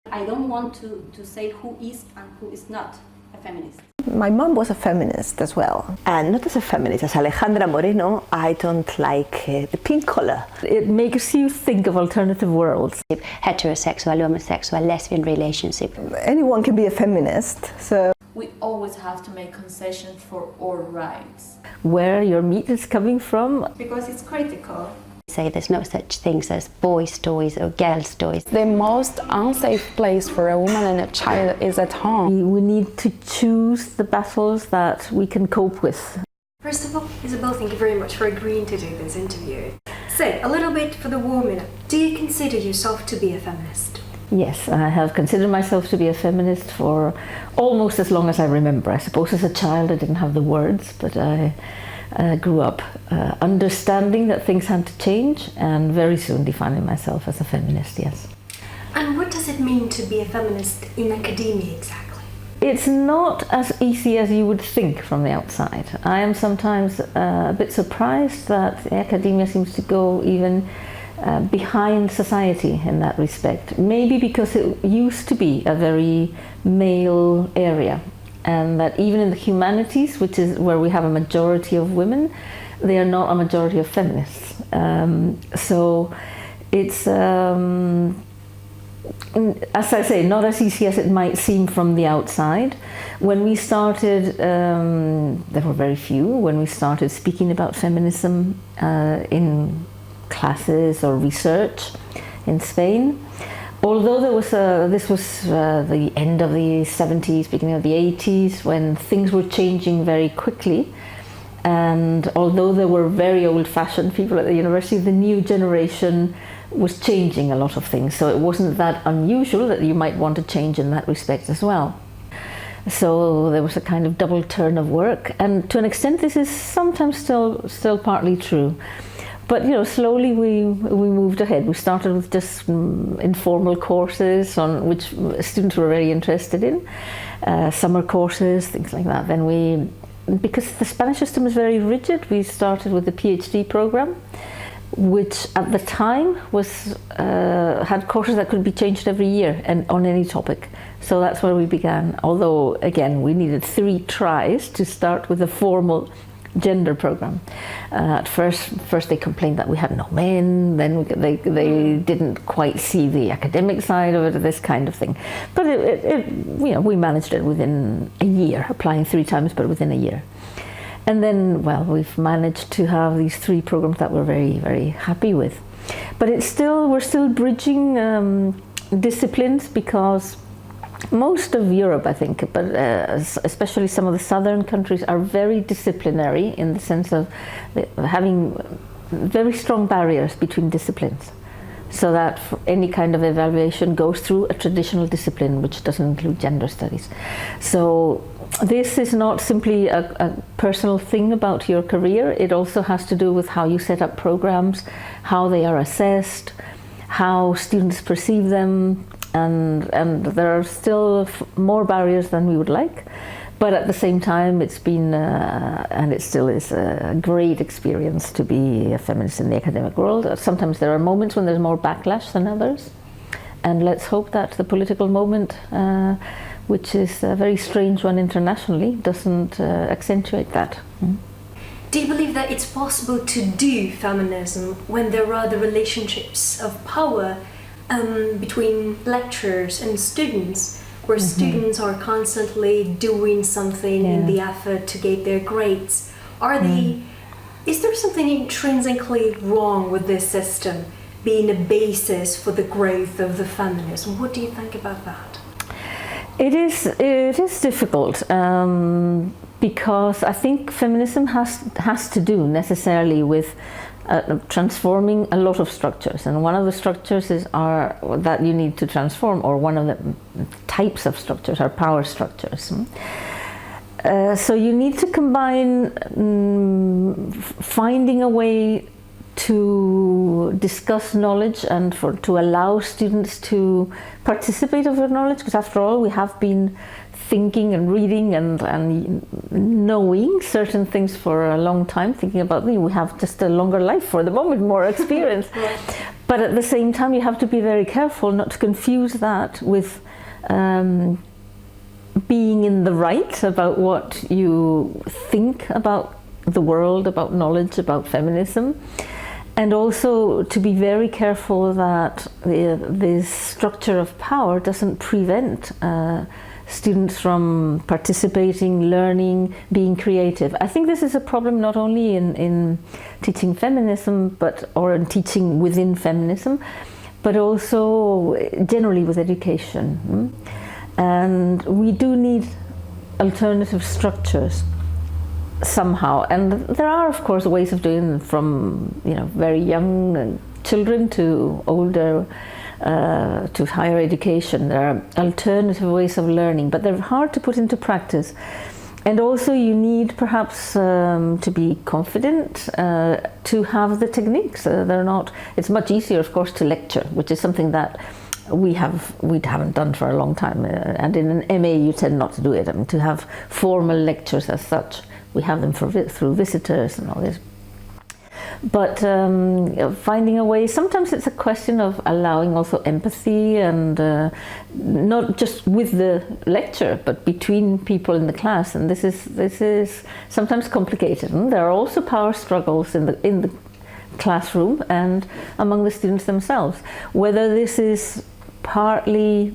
I don't want to say who is and who is not a feminist. My mom was a feminist as well. And not as a feminist, as Alejandra Moreno, I don't like the pink color. It makes you think of alternative worlds. Heterosexual, homosexual, lesbian relationship. Anyone can be a feminist, so... We always have to make concessions for our rights. Where your meat is coming from. Because it's critical. Say there's no such things as boys' toys or girls' toys. The most unsafe place for a woman and a child is at home. We need to choose the battles that we can cope with. First of all, Isabel, thank you very much for agreeing to do this interview. So, a little bit for the woman. Do you consider yourself to be a feminist? Yes, I have considered myself to be a feminist for almost as long as I remember. I suppose as a child I didn't have the words, but I grew up understanding that things had to change and very soon defining myself as a feminist, yes. And what does it mean to be a feminist in academia exactly? It's not as easy as you would think from the outside. I am sometimes a bit surprised that academia seems to go even behind society in that respect. Maybe because it used to be a very male area, and that even in the humanities, which is where we have a majority of women, they are not a majority of feminists. So it's, as I say, not as easy as it might seem from the outside. When we started, there were very few, when we started speaking about feminism in classes or research in Spain. Although there was this was the end of the 70s, beginning of the 80s, when things were changing very quickly, and although there were very old-fashioned people at the university, the new generation was changing a lot of things, so it wasn't that unusual that you might want to change in that respect as well. So there was a kind of double turn of work, and to an extent this is sometimes still partly true. But you know, slowly we moved ahead. We started with just informal courses on which students were very interested in, summer courses, things like that. Then because the Spanish system is very rigid, we started with the PhD program, which at the time was had courses that could be changed every year and on any topic. So that's where we began. Although again, we needed 3 tries to start with a formal gender program. At first they complained that we had no men, then they didn't quite see the academic side of it, this kind of thing. But you know, we managed it within a year, applying 3 times, but within a year. And then, well, we've managed to have these 3 programs that we're very, very happy with. But we're still bridging disciplines, because most of Europe, I think, but especially some of the southern countries, are very disciplinary in the sense of having very strong barriers between disciplines, so that any kind of evaluation goes through a traditional discipline which doesn't include gender studies. So this is not simply a personal thing about your career, it also has to do with how you set up programs, how they are assessed, how students perceive them, and there are still more barriers than we would like, but at the same time it's been and it still is a great experience to be a feminist in the academic world. Sometimes there are moments when there's more backlash than others, and let's hope that the political moment, which is a very strange one internationally, doesn't accentuate that. Do you believe that it's possible to do feminism when there are the relationships of power between lecturers and students, where students are constantly doing something in the effort to get their grades? Is there something intrinsically wrong with this system being a basis for the growth of the feminism? What do you think about that? It is difficult, because I think feminism has to do necessarily with transforming a lot of structures, and one of the structures that you need to transform, or one of the types of structures, are power structures. So you need to combine finding a way to discuss knowledge and to allow students to participate of their knowledge, because after all we have been thinking and reading and knowing certain things for a long time, thinking about we have just a longer life for the moment, more experience. But at the same time, you have to be very careful not to confuse that with being in the right about what you think about the world, about knowledge, about feminism. And also to be very careful that this structure of power doesn't prevent students from participating, learning, being creative. I think this is a problem not only in teaching feminism, or in teaching within feminism, but also generally with education. And we do need alternative structures somehow, and there are of course ways of doing it, from very young children to older to higher education. There are alternative ways of learning, but they're hard to put into practice. And also you need perhaps to be confident to have the techniques. It's much easier of course to lecture, which is something that we haven't done for a long time, and in an MA you tend not to do it. I mean, to have formal lectures as such, we have them through visitors and all this. But finding a way, sometimes it's a question of allowing also empathy, and not just with the lecture, but between people in the class. And this is sometimes complicated. And there are also power struggles in the classroom and among the students themselves. Whether this is partly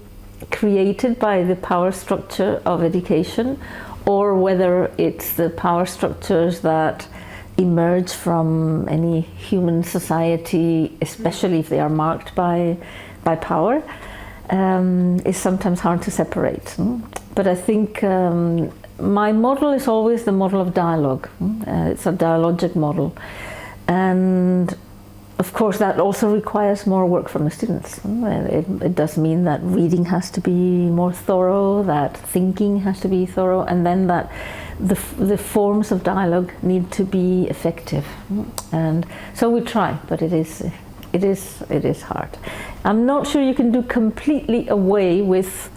created by the power structure of education, or whether it's the power structures that emerge from any human society, especially if they are marked by power, is sometimes hard to separate. But I think my model is always the model of dialogue. It's a dialogic model, and of course that also requires more work from the students. It does mean that reading has to be more thorough, that thinking has to be thorough, and then that the forms of dialogue need to be effective. And so we try, but it is hard. I'm not sure you can do completely away with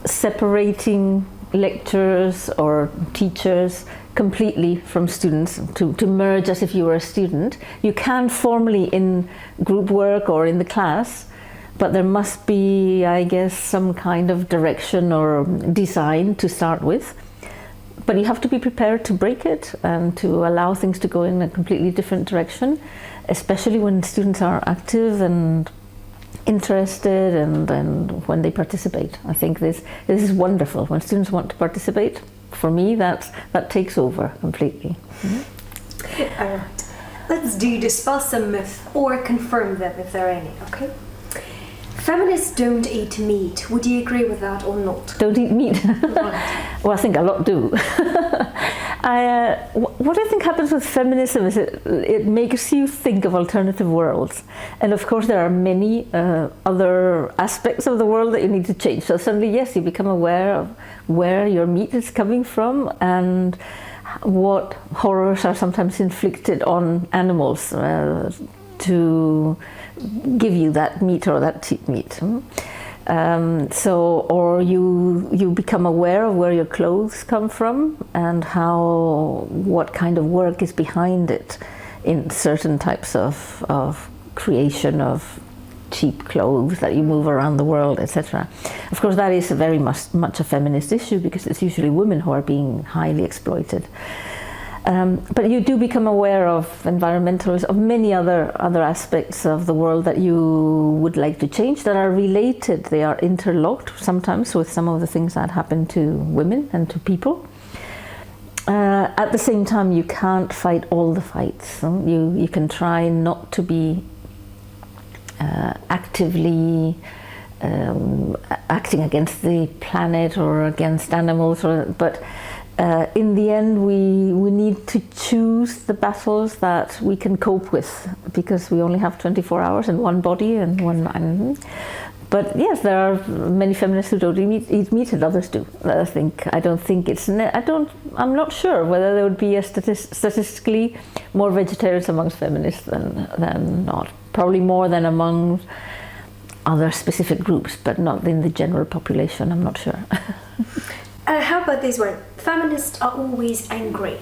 separating lecturers or teachers completely from students, to merge as if you were a student. You can formally in group work or in the class, but there must be, I guess, some kind of direction or design to start with. But you have to be prepared to break it and to allow things to go in a completely different direction, especially when students are active and interested, and when they participate. I think this is wonderful. When students want to participate, for me that takes over completely. All right. Let's dispel some myths or confirm them if there are any, okay? Feminists don't eat meat. Would you agree with that or not? Don't eat meat? Right. Well, I think a lot do. What I think happens with feminism is it makes you think of alternative worlds. And of course there are many other aspects of the world that you need to change. So suddenly, yes, you become aware of where your meat is coming from and what horrors are sometimes inflicted on animals to give you that meat or that cheap meat. Or you become aware of where your clothes come from and what kind of work is behind it in certain types of creation of cheap clothes that you move around the world, etc. Of course, that is very much a feminist issue, because it's usually women who are being highly exploited. But you do become aware of environmentalism, of many other aspects of the world that you would like to change, that are related. They are interlocked sometimes with some of the things that happen to women and to people. At the same time, you can't fight all the fights. You can try not to be actively acting against the planet or against animals, but in the end, we need to choose the battles that we can cope with, because we only have 24 hours and one body and one mind. But yes, there are many feminists who don't eat meat, and others do. I'm not sure whether there would be statistically more vegetarians amongst feminists than not. Probably more than among other specific groups, but not in the general population. I'm not sure. How about this one? Feminists are always angry.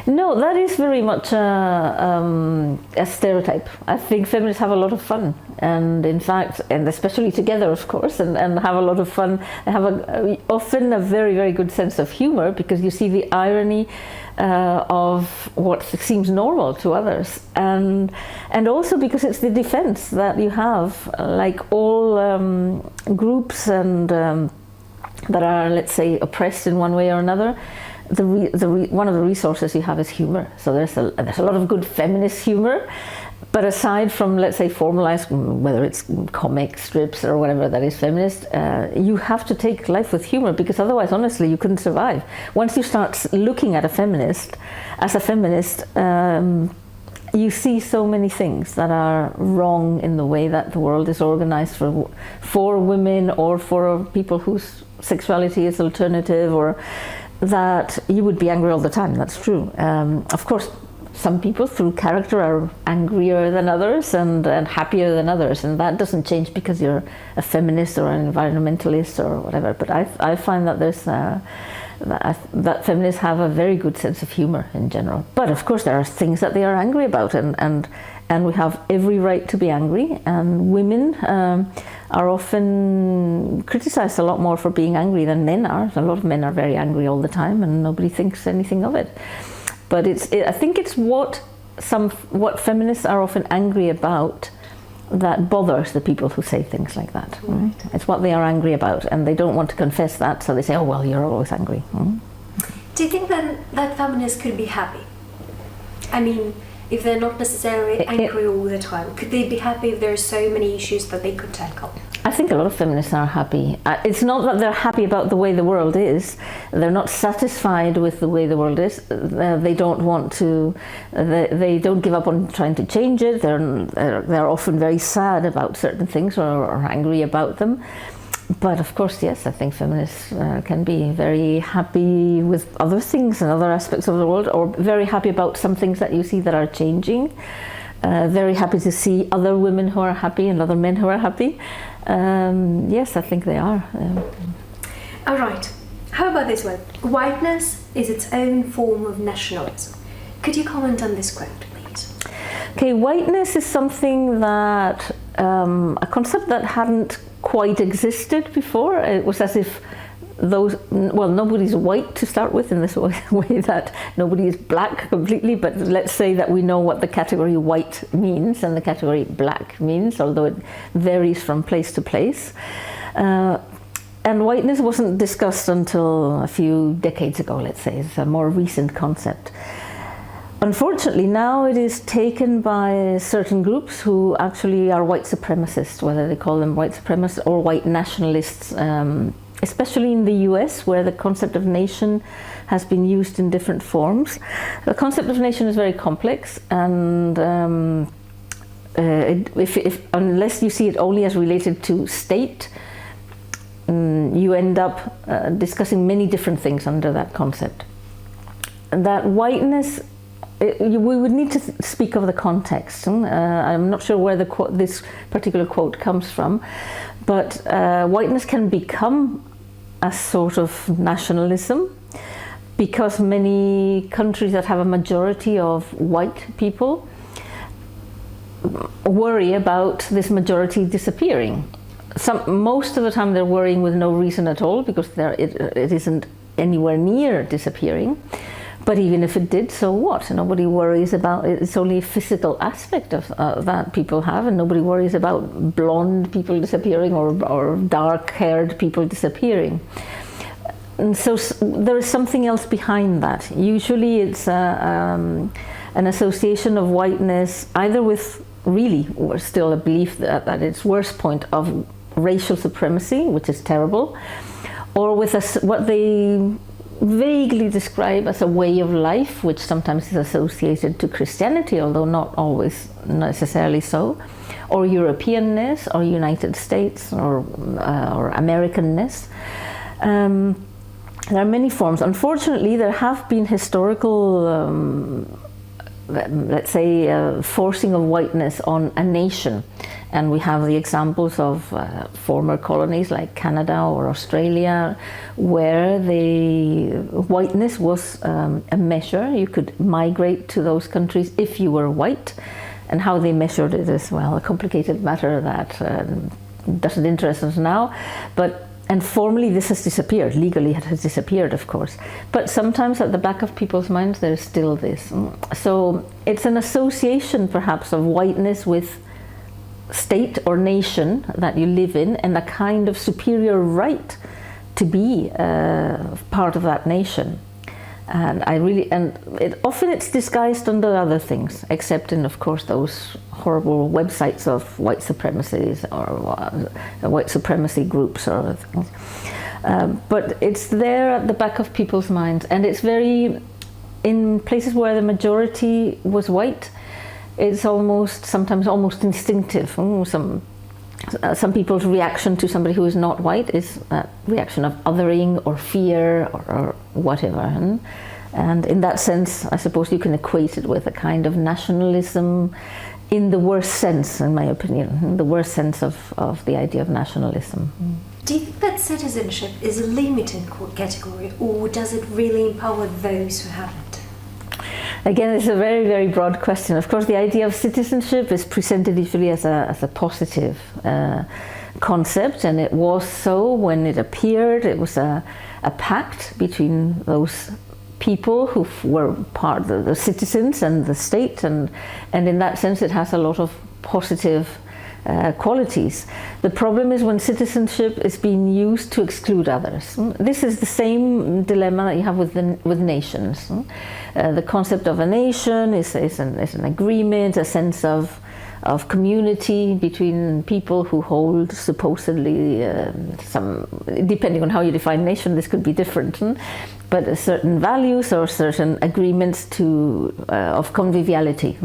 No, that is very much a stereotype. I think feminists have a lot of fun, and in fact, and especially together, of course, and have a lot of fun. They have often a very, very good sense of humor, because you see the irony of what seems normal to others, and also because it's the defense that you have, like all groups and that are, let's say, oppressed in one way or another. One of the resources you have is humor. So there's a lot of good feminist humor, but aside from, let's say, formalized, whether it's comic strips or whatever that is feminist, you have to take life with humor, because otherwise, honestly, you couldn't survive. Once you start looking at a feminist, as a feminist, you see so many things that are wrong in the way that the world is organized for women, or for people whose sexuality is alternative, or that you would be angry all the time. That's true. Of course, some people through character are angrier than others and happier than others, and that doesn't change because you're a feminist or an environmentalist or whatever. But I find that there's that feminists have a very good sense of humor in general. But of course, there are things that they are angry about, and we have every right to be angry. And women are often criticized a lot more for being angry than men are. A lot of men are very angry all the time, and nobody thinks anything of it. But I think it's what feminists are often angry about that bothers the people who say things like that. Right? It's what they are angry about, and they don't want to confess that, so they say, "Oh well, you're always angry." Do you think then that feminists could be happy? I mean, if they're not necessarily angry all the time, could they be happy if there are so many issues that they could tackle? I think a lot of feminists are happy. It's not that they're happy about the way the world is. They're not satisfied with the way the world is. They don't want to. They don't give up on trying to change it. They're often very sad about certain things, or angry about them. But of course, yes, I think feminists can be very happy with other things and other aspects of the world, or very happy about some things that you see that are changing. Very happy to see other women who are happy and other men who are happy. Yes, I think they are. All right. How about this one? Whiteness is its own form of nationalism. Could you comment on this quote, please? Okay, whiteness is something that, a concept that hadn't quite existed before. It was as if nobody's white to start with, in this way that nobody is black completely, but let's say that we know what the category white means and the category black means, although it varies from place to place. And whiteness wasn't discussed until a few decades ago, let's say. It's a more recent concept. Unfortunately, now it is taken by certain groups who actually are white supremacists, whether they call them white supremacists or white nationalists, especially in the US, where the concept of nation has been used in different forms. The concept of nation is very complex, and unless you see it only as related to state, you end up discussing many different things under that concept. And that whiteness, we would need to speak of the context. I'm not sure where this particular quote comes from, but whiteness can become a sort of nationalism because many countries that have a majority of white people worry about this majority disappearing. Most of the time they're worrying with no reason at all, because it isn't anywhere near disappearing. But even if it did, so what? Nobody worries about it. It's only a physical aspect of that people have, and nobody worries about blonde people disappearing or dark-haired people disappearing. And so there is something else behind that. Usually it's an association of whiteness either with or still a belief that at its worst point of racial supremacy, which is terrible, or with what they vaguely describe as a way of life, which sometimes is associated to Christianity, although not always necessarily so, or Europeanness, or United States, or Americanness. There are many forms. Unfortunately, there have been historical, let's say, forcing of whiteness on a nation. And we have the examples of former colonies like Canada or Australia, where the whiteness was a measure. You could migrate to those countries if you were white, and how they measured it is, well, a complicated matter that doesn't interest us now. And formally this has disappeared, legally it has disappeared, of course. But sometimes at the back of people's minds there's still this. So it's an association perhaps of whiteness with state or nation that you live in, and a kind of superior right to be part of that nation. And often it's disguised under other things, except in, of course, those horrible websites of white supremacies or white supremacy groups or other things. But it's there at the back of people's minds, and it's very, in places where the majority was white, it's sometimes almost instinctive. Some people's reaction to somebody who is not white is a reaction of othering or fear or whatever. And in that sense, I suppose you can equate it with a kind of nationalism in the worst sense, in my opinion, in the worst sense of the idea of nationalism. Do you think that citizenship is a limited category, or does it really empower those who have it? Again, it's a very, very broad question. Of course, the idea of citizenship is presented usually as a positive concept, and it was so when it appeared. It was a pact between those people who were part of the citizens and the state, and in that sense it has a lot of positive qualities. The problem is when citizenship is being used to exclude others. This is the same dilemma that you have with nations. The concept of a nation is an agreement, a sense of community between people who hold supposedly some, depending on how you define nation, this could be different, but certain values or certain agreements of conviviality.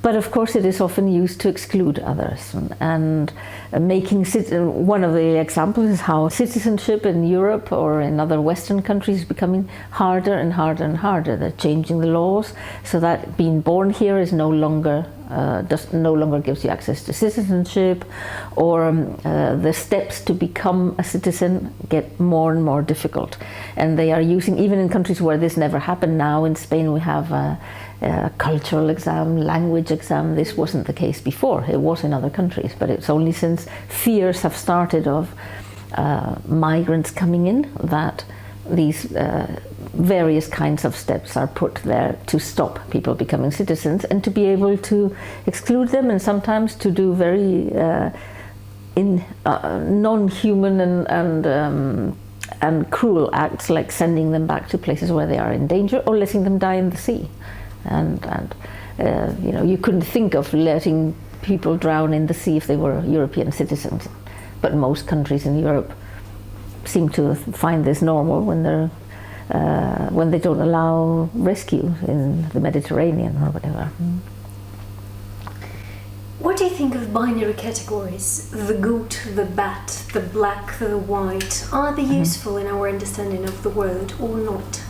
But of course it is often used to exclude others, and one of the examples is how citizenship in Europe or in other Western countries is becoming harder and harder and harder. They're changing the laws so that being born here is no longer gives you access to citizenship, or the steps to become a citizen get more and more difficult. And they are using, even in countries where this never happened, now in Spain we have a cultural exam, language exam. This wasn't the case before. It was in other countries, but it's only since fears have started of migrants coming in that these various kinds of steps are put there to stop people becoming citizens, and to be able to exclude them, and sometimes to do very non-human and cruel acts, like sending them back to places where they are in danger, or letting them die in the sea. And you couldn't think of letting people drown in the sea if they were European citizens, but most countries in Europe seem to find this normal when they don't allow rescue in the Mediterranean or whatever. What do you think of binary categories? The good, the bad, the black, the white. Are they useful in our understanding of the world or not?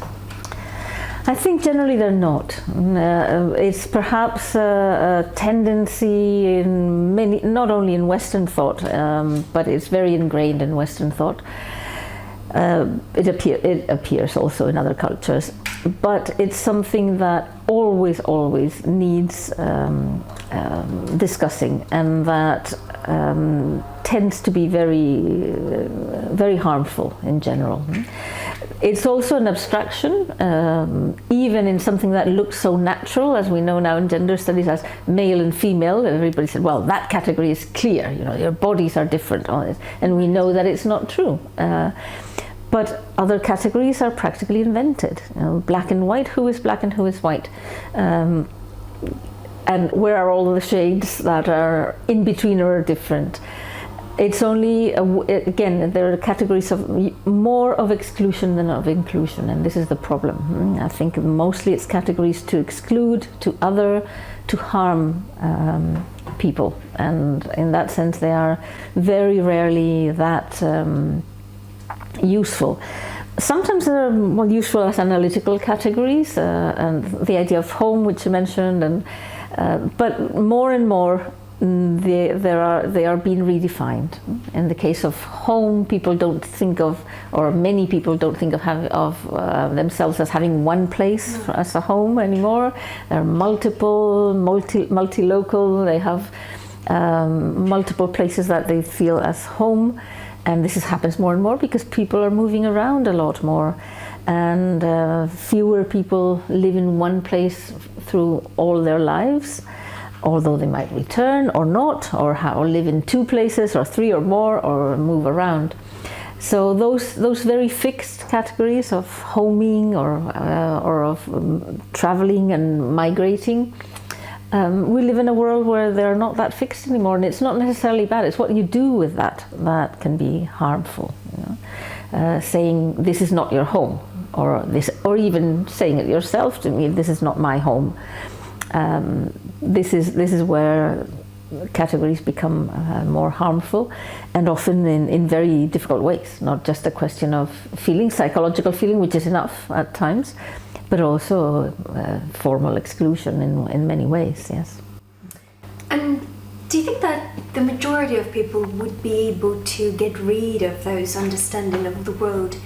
I think generally they're not. It's perhaps a tendency in many, not only in Western thought, but it's very ingrained in Western thought. It appears also in other cultures, but it's something that always needs discussing, and that tends to be very harmful in general. It's also an abstraction, even in something that looks so natural, as we know now in gender studies as male and female. Everybody said, well, that category is clear, your bodies are different, and we know that it's not true. But other categories are practically invented. Black and white, who is black and who is white? And where are all the shades that are in between or are different? It's only, again, there are categories of more of exclusion than of inclusion, and this is the problem. I think mostly it's categories to exclude, to other, to harm people, and in that sense they are very rarely that useful. Sometimes they're more useful as analytical categories, and the idea of home, which you mentioned, and but more and more they are being redefined. In the case of home, people don't think of, or many people don't think of themselves as having one place as a home anymore. They're multi-local. They have multiple places that they feel as home, and this happens more and more because people are moving around a lot more, and fewer people live in one place through all their lives, although they might return or not, or live in two places or three or more, or move around. So those very fixed categories of homing or of traveling and migrating, we live in a world where they're not that fixed anymore, and it's not necessarily bad. It's what you do with that can be harmful. Saying this is not your home, or even saying it yourself to me, this is not my home. This is where categories become more harmful, and often in very difficult ways. Not just a question of feeling, psychological feeling, which is enough at times, but also formal exclusion in many ways, yes. And do you think that the majority of people would be able to get rid of those understanding of the world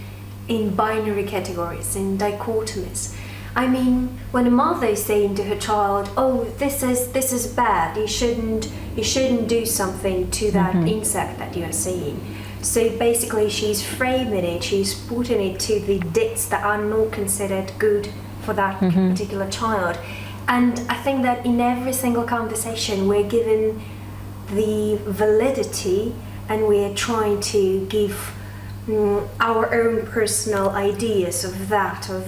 in binary categories, in dichotomies? I mean, when a mother is saying to her child, "Oh, this is bad. You shouldn't do something to that insect that you are seeing." So basically, she's framing it. She's putting it to the deeds that are not considered good for that particular child. And I think that in every single conversation, we're given the validity, and we're trying to give our own personal ideas of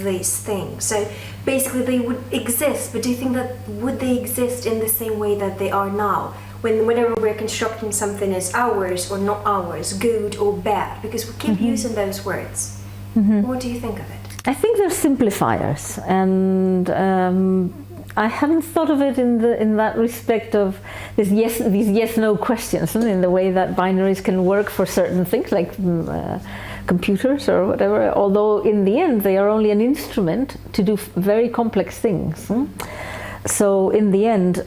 these things. So basically they would exist, but do you think that would they exist in the same way that they are now? Whenever we're constructing something as ours or not ours, good or bad, because we keep using those words. What do you think of it? I think they're simplifiers, and I hadn't thought of it in that respect of these yes/no questions, and in the way that binaries can work for certain things like computers or whatever. Although in the end they are only an instrument to do very complex things. So in the end,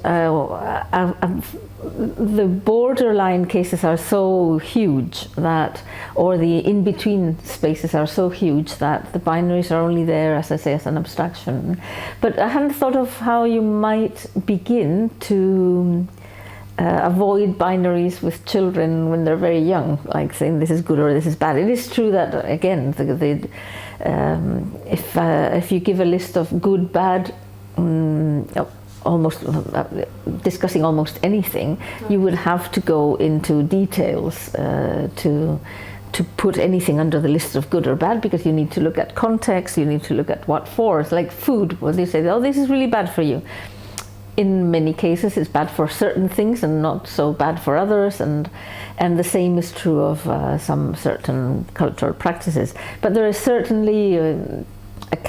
the borderline cases are so huge that, or the in-between spaces are so huge that the binaries are only there, as I say, as an abstraction. But I hadn't thought of how you might begin to avoid binaries with children when they're very young, like saying this is good or this is bad. It is true that, again, if you give a list of good, bad, discussing almost anything, you would have to go into details to put anything under the list of good or bad, because you need to look at context, you need to look at what for. It's like food, where they say, oh, this is really bad for you. In many cases it's bad for certain things and not so bad for others, and the same is true of some certain cultural practices. But there is certainly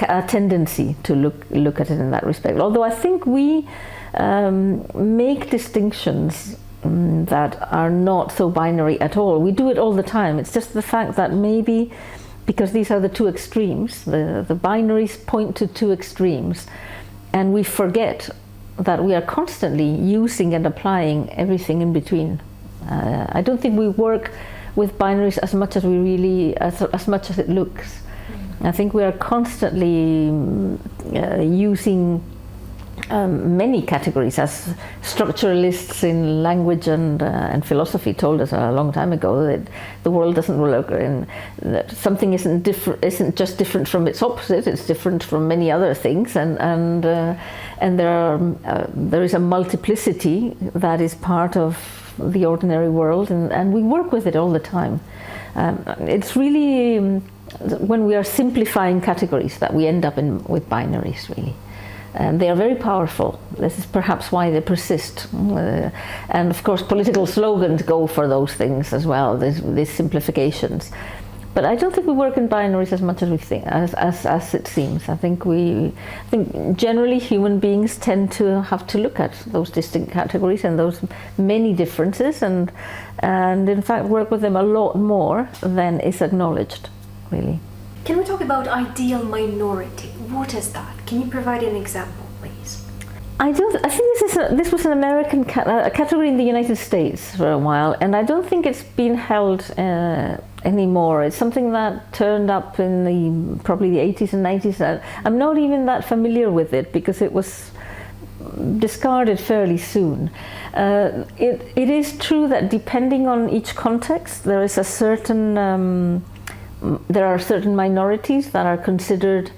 a tendency to look at it in that respect. Although I think we make distinctions that are not so binary at all. We do it all the time. It's just the fact that maybe because these are the two extremes, the binaries point to two extremes, and we forget that we are constantly using and applying everything in between. I don't think we work with binaries as much as as much as it looks. I think we are constantly using many categories, as structuralists in language and philosophy told us a long time ago, that the world doesn't work in that something isn't just different from its opposite. It's different from many other things, and there is a multiplicity that is part of the ordinary world, and we work with it all the time. It's really when we are simplifying categories that we end up with binaries, really. And they are very powerful. This is perhaps why they persist. And of course political slogans go for those things as well, these simplifications. But I don't think we work in binaries as much as we think, as it seems. I think generally human beings tend to have to look at those distinct categories and those many differences, and in fact work with them a lot more than is acknowledged, really. Can we talk about ideal minority? What is that? Can you provide an example, please? I think this was an American category in the United States for a while, and I don't think it's been held anymore. It's something that turned up in probably the 80s and 90s. I'm not even that familiar with it because it was discarded fairly soon. It is true that depending on each context, there are certain minorities that are considered.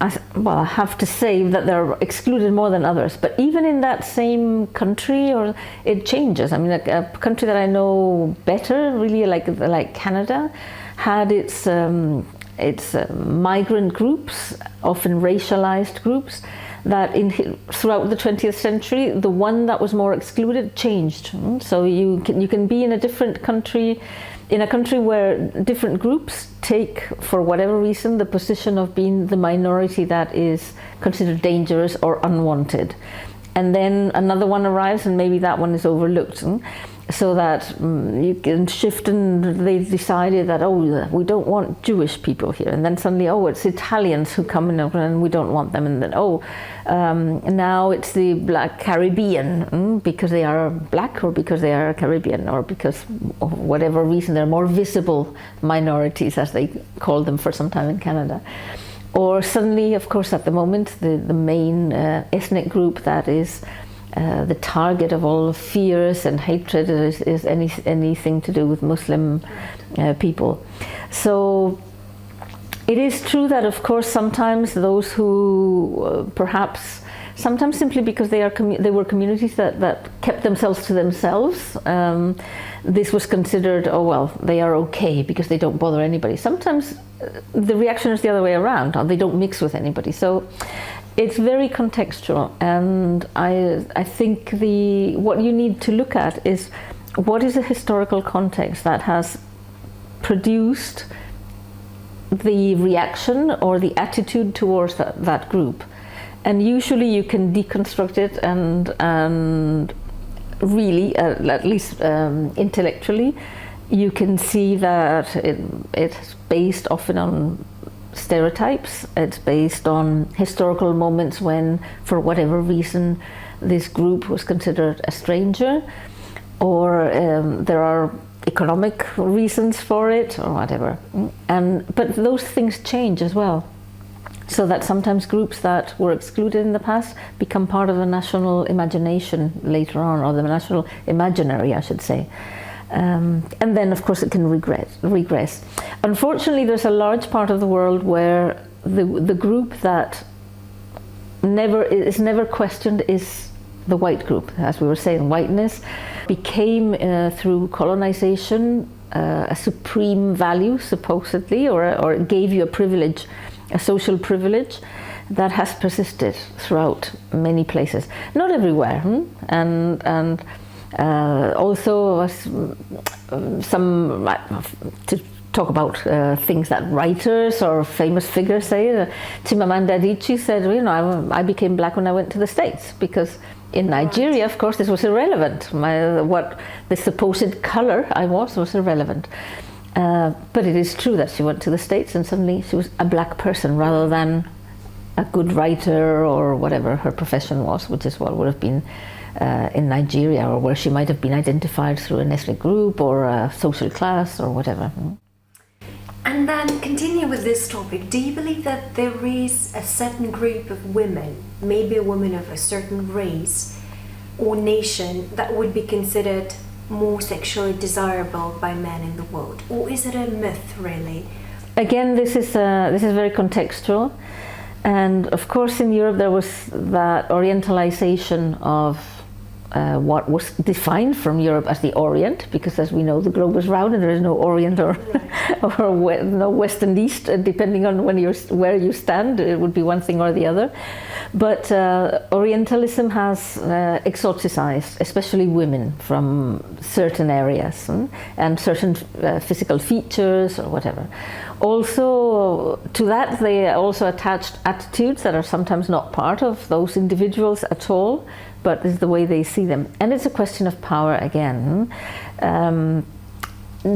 I have to say that they're excluded more than others, but even in that same country, or it changes. I mean, a country that I know better, really like Canada, had its migrant groups, often racialized groups, that throughout the 20th century, the one that was more excluded changed. So you can be in a different country, in a country where different groups take, for whatever reason, the position of being the minority that is considered dangerous or unwanted. And then another one arrives and maybe that one is overlooked. So that you can shift, and they decided that, oh, we don't want Jewish people here. And then suddenly, oh, it's Italians who come in and we don't want them. And then, now it's the Black Caribbean, because they are Black or because they are Caribbean or because of whatever reason they're more visible minorities, as they called them for some time in Canada. Or suddenly, of course, at the moment, the main ethnic group that is the target of all fears and hatred is anything to do with Muslim people. So it is true that, of course, sometimes those who perhaps, sometimes simply because they were communities that kept themselves to themselves, this was considered, oh well, they are okay because they don't bother anybody. Sometimes the reaction is the other way around, they don't mix with anybody. So it's very contextual, and I think what you need to look at is what is the historical context that has produced the reaction or the attitude towards that group. And usually you can deconstruct it and really, at least intellectually, you can see that it's based often on stereotypes. It's based on historical moments when, for whatever reason, this group was considered a stranger, or there are economic reasons for it, or whatever. But those things change as well, so that sometimes groups that were excluded in the past become part of the national imagination later on, or the national imaginary, I should say. And then, of course, it can regress. Unfortunately, there's a large part of the world where the group that is never questioned is the white group. As we were saying, whiteness became, through colonization, a supreme value, supposedly, or it gave you a privilege, a social privilege that has persisted throughout many places. Not everywhere, and also some, to talk about things that writers or famous figures say. Chimamanda Adichie said, I became Black when I went to the States, because in Nigeria, of course, this was irrelevant. What the supposed color I was irrelevant. But it is true that she went to the States and suddenly she was a Black person rather than a good writer or whatever her profession was, which is what would have been in Nigeria, or where she might have been identified through an ethnic group or a social class or whatever. And then continue with this topic. Do you believe that there is a certain group of women, maybe a woman of a certain race or nation, that would be considered more sexually desirable by men in the world? Or is it a myth, really? Again, this is very contextual. And of course in Europe there was that orientalization of what was defined from Europe as the Orient, because as we know the globe is round and there is no Orient or, no West and East, depending on where you stand, it would be one thing or the other. But Orientalism has exoticized, especially women, from certain areas and certain physical features or whatever. Also, to that they also attached attitudes that are sometimes not part of those individuals at all, but is the way they see them. And it's a question of power again.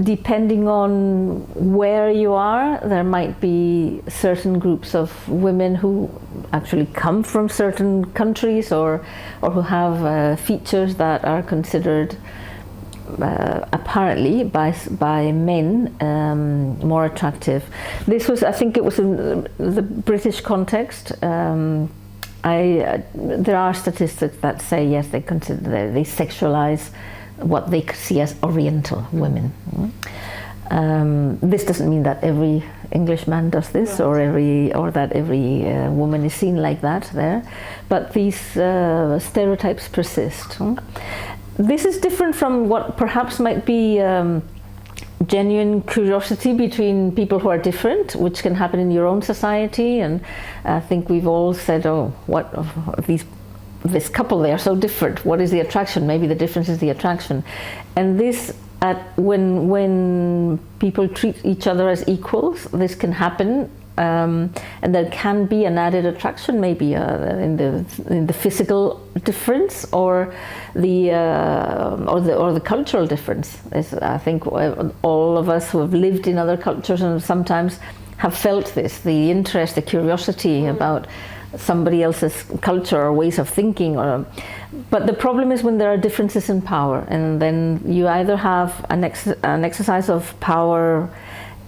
depending on where you are, there might be certain groups of women who actually come from certain countries or who have features that are considered apparently by men more attractive. This was, I think it was in the British context. There are statistics that say yes, they sexualize what they see as Oriental women. This doesn't mean that every Englishman does this, or that every woman is seen like that there, but these stereotypes persist. This is different from what perhaps might be genuine curiosity between people who are different, which can happen in your own society. And I think we've all said, oh, what this couple, they are so different. What is the attraction? Maybe the difference is the attraction. And this, when people treat each other as equals, this can happen. And there can be an added attraction, maybe in the physical difference or the cultural difference. I think all of us who have lived in other cultures and sometimes have felt this, the interest, the curiosity about somebody else's culture or ways of thinking. But the problem is when there are differences in power, and then you either have an exercise of power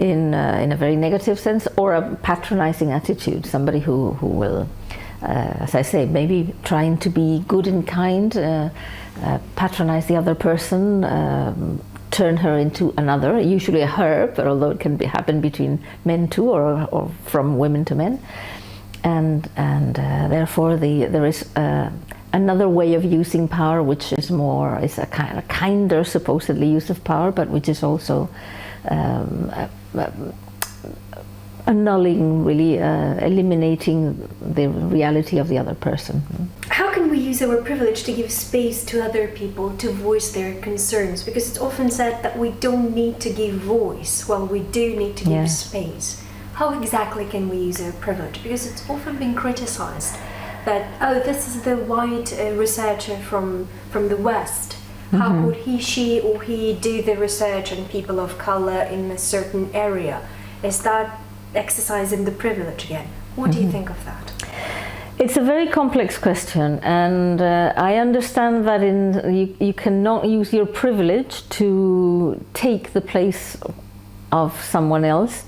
in a very negative sense, or a patronizing attitude, somebody who will, as I say, maybe trying to be good and kind, patronize the other person, turn her into another, usually a her, but although it can happen between men too, or from women to men, and therefore there is another way of using power, which is a kind of kinder, supposedly, use of power, but which is also annulling, really eliminating the reality of the other person. How can we use our privilege to give space to other people to voice their concerns? Because it's often said that we don't need to give voice, well, we do need to give space. How exactly can we use our privilege? Because it's often been criticized that, oh, this is the white researcher from the West. How could she or he do the research on people of color in a certain area? Is that exercising the privilege again? What do you think of that? It's a very complex question, and I understand that you cannot use your privilege to take the place of someone else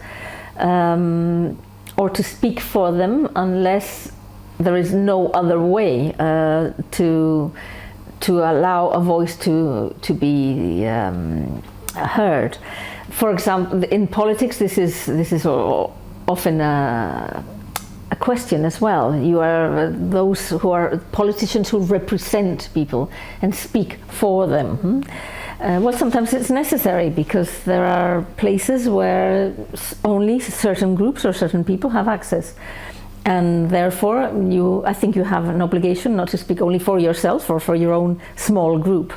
or to speak for them unless there is no other way to allow a voice to be heard. For example, in politics, this is often a question as well. You are those who are politicians who represent people and speak for them. Well, sometimes it's necessary because there are places where only certain groups or certain people have access. And therefore, I think you have an obligation not to speak only for yourself or for your own small group.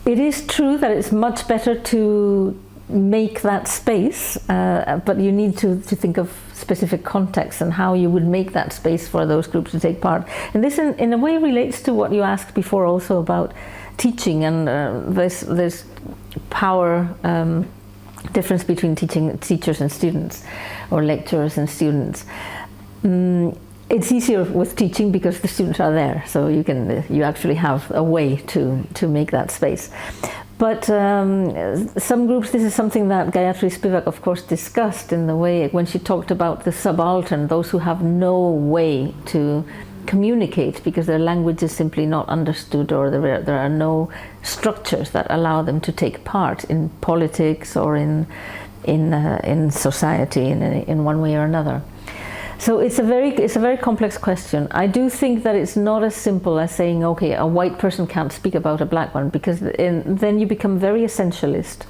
It is true that it's much better to make that space, but you need to think of specific contexts and how you would make that space for those groups to take part. And this in a way relates to what you asked before also about teaching and this power difference between teachers and students, or lecturers and students. It's easier with teaching because the students are there, so you actually have a way to make that space. But some groups, this is something that Gayatri Spivak, of course, discussed in the way when she talked about the subaltern, those who have no way to communicate because their language is simply not understood, or there are no structures that allow them to take part in politics or in society in one way or another. So it's a very complex question. I do think that it's not as simple as saying, okay, a white person can't speak about a black one, because then you become very essentialist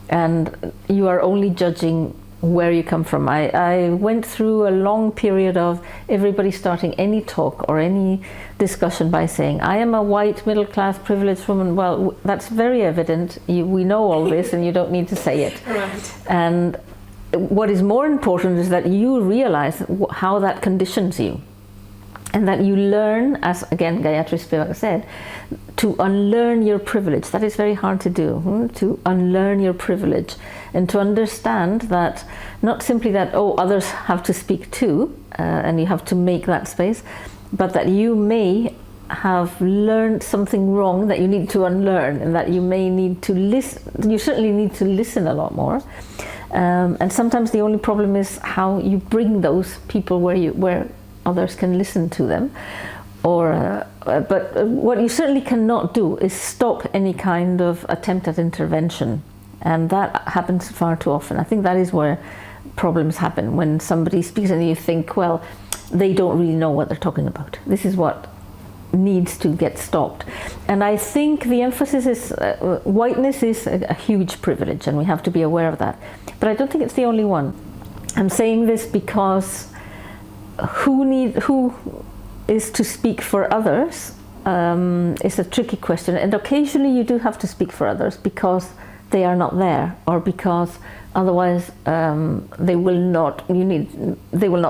and you are only judging where you come from. I went through a long period of everybody starting any talk or any discussion by saying, I am a white, middle-class, privileged woman. Well, that's very evident. We know all this and you don't need to say it. Right. And what is more important is that you realize how that conditions you. And that you learn, as again Gayatri Spivak said, to unlearn your privilege. That is very hard to do, to unlearn your privilege, and to understand that not simply that, oh, others have to speak too, and you have to make that space, but that you may have learned something wrong that you need to unlearn, and that you may need to listen. You certainly need to listen a lot more. And sometimes the only problem is how you bring those people where others can listen to them. But what you certainly cannot do is stop any kind of attempt at intervention, and that happens far too often. I think that is where problems happen, when somebody speaks and you think, well, they don't really know what they're talking about. This is what needs to get stopped. And I think the emphasis is whiteness is a huge privilege, and we have to be aware of that. But I don't think it's the only one. I'm saying this because who is to speak for others is a tricky question, and occasionally you do have to speak for others because they are not there, or because otherwise they will not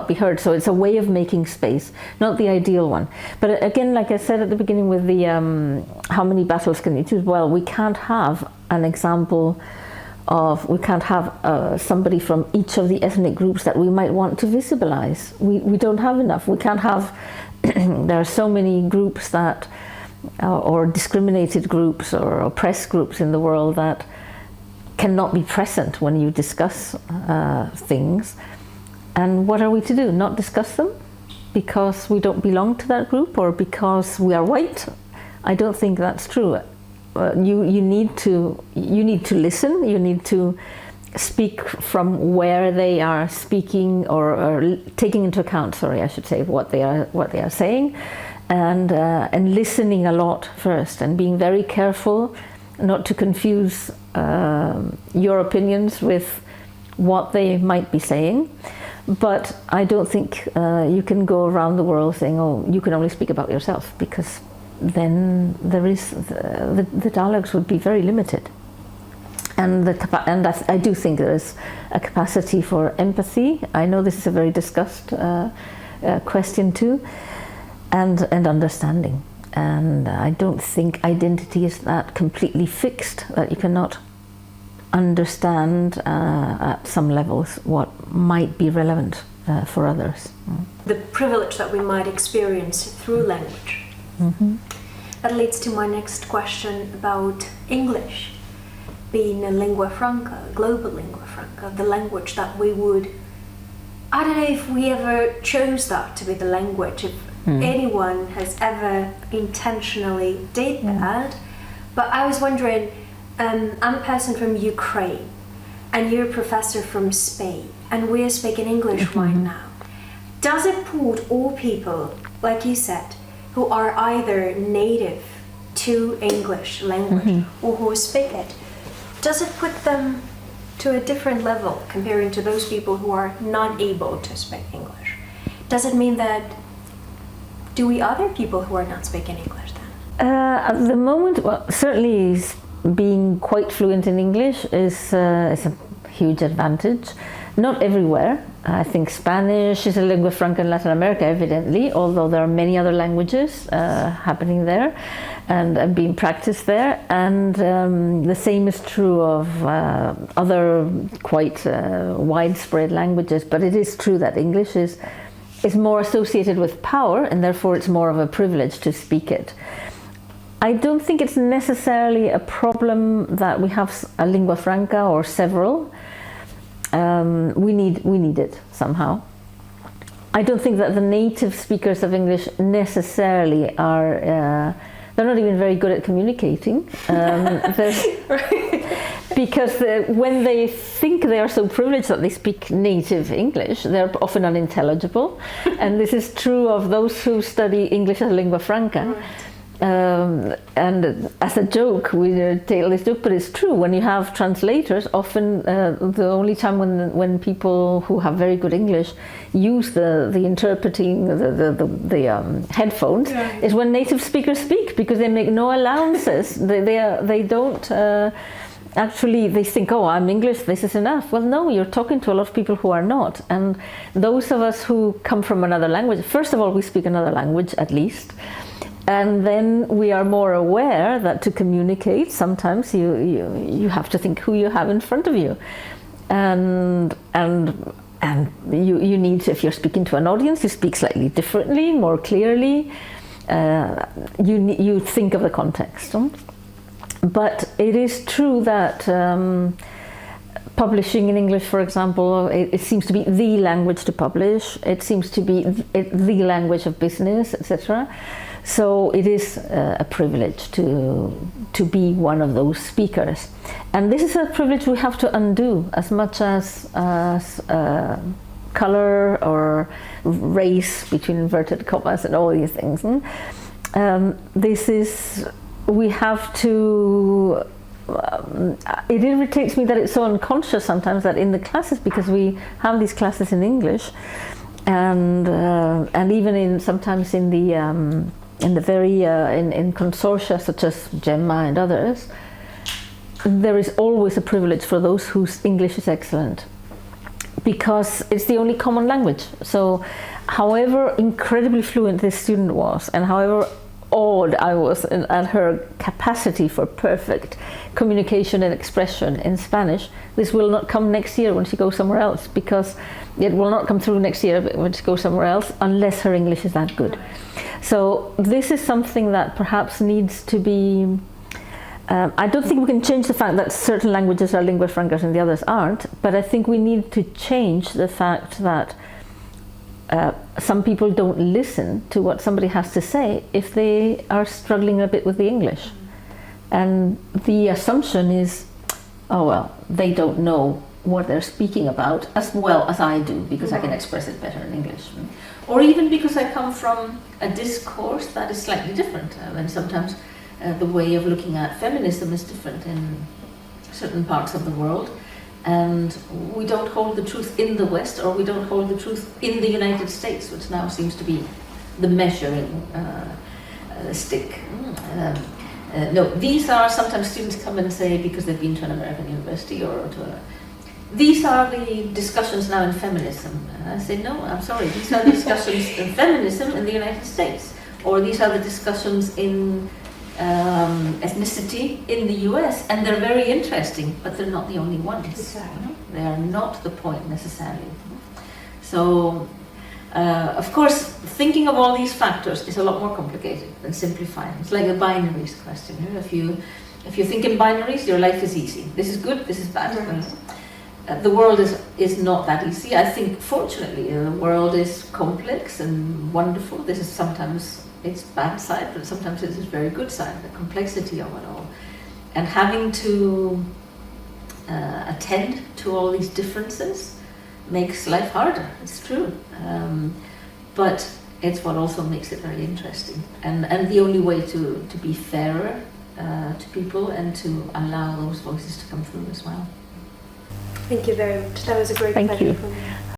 be heard. So it's a way of making space, not the ideal one. But again, like I said at the beginning with the how many battles can you choose? Well, we can't have an example of, we can't have somebody from each of the ethnic groups that we might want to visibilize. We don't have enough. We can't have, there are so many groups that, or discriminated groups or oppressed groups in the world that cannot be present when you discuss things. And what are we to do? Not discuss them because we don't belong to that group, or because we are white? I don't think that's true. You need to listen. You need to speak from where they are speaking, or taking into account, sorry, I should say, what they are saying, and listening a lot first, and being very careful not to confuse your opinions with what they might be saying. But I don't think you can go around the world saying, oh, you can only speak about yourself, because then there is the dialogues would be very limited. And I do think there is a capacity for empathy. I know this is a very discussed question too, and understanding. And I don't think identity is that completely fixed, that you cannot understand at some levels what might be relevant for others. The privilege that we might experience through language. Mm-hmm. That leads to my next question about English being a lingua franca, global lingua franca, the language that we would, I don't know if we ever chose that to be the language, if anyone has ever intentionally did that, but I was wondering, I'm a person from Ukraine and you're a professor from Spain and we're speaking English right now. Does it put all people, like you said, who are either native to English language or who speak it, does it put them to a different level comparing to those people who are not able to speak English? Does it mean that, do we other people who are not speaking English then? At the moment, well, certainly being quite fluent in English is a huge advantage. Not everywhere. I think Spanish is a lingua franca in Latin America, evidently, although there are many other languages happening there and being practiced there. And the same is true of other quite widespread languages. But it is true that English is more associated with power, and therefore it's more of a privilege to speak it. I don't think it's necessarily a problem that we have a lingua franca or several. We need it somehow. I don't think that the native speakers of English necessarily are, they're not even very good at communicating. Because when they think they are so privileged that they speak native English, they're often unintelligible. And this is true of those who study English as lingua franca. Right. And as a joke, we tell this joke, but it's true. When you have translators, often the only time when people who have very good English use the interpreting the headphones is when native speakers speak, because they make no allowances. They don't actually they think, oh, I'm English, this is enough. Well, no, you're talking to a lot of people who are not. And those of us who come from another language, first of all, we speak another language at least. And then we are more aware that to communicate, sometimes you have to think who you have in front of you. And you need to, if you're speaking to an audience, you speak slightly differently, more clearly. You think of the context. But it is true that publishing in English, for example, it seems to be the language to publish. It seems to be the language of business, etc. So it is a privilege to be one of those speakers. And this is a privilege we have to undo as much as color or race, between inverted commas, and all these things. We have to, it irritates me that it's so unconscious sometimes that in the classes, because we have these classes in English, and even sometimes in the very in consortia such as Gemma and others, there is always a privilege for those whose English is excellent, because it's the only common language. So however incredibly fluent this student was, and however awed I was at her capacity for perfect communication and expression in Spanish, this will not come next year when she goes somewhere else, because it will not come through next year when she goes somewhere else unless her English is that good. So this is something that perhaps needs to be, I don't think we can change the fact that certain languages are lingua francas and the others aren't, but I think we need to change the fact that some people don't listen to what somebody has to say if they are struggling a bit with the English. And the assumption is, oh well, they don't know what they're speaking about as well as I do, because I can express it better in English. Or even because I come from a discourse that is slightly different. And sometimes the way of looking at feminism is different in certain parts of the world. And we don't hold the truth in the West, or we don't hold the truth in the United States, which now seems to be the measuring stick. No, these are, sometimes students come and say, because they've been to an American university or to these are the discussions now in feminism. And I say, no, I'm sorry, these are the discussions in feminism in the United States, or these are the discussions in ethnicity in the US, and they're very interesting, but they're not the only ones. Exactly. They are not the point necessarily. So, of course, thinking of all these factors is a lot more complicated than simplifying. It's like a binaries question. If you think in binaries, your life is easy. This is good, this is bad. Right. The world is not that easy. I think, fortunately, the world is complex and wonderful. This is sometimes its bad side, but sometimes it's its very good side, the complexity of it all. And having to attend to all these differences makes life harder, it's true. But it's what also makes it very interesting. And the only way to be fairer to people and to allow those voices to come through as well. Thank you very much. That was a great Thank pleasure you. for me.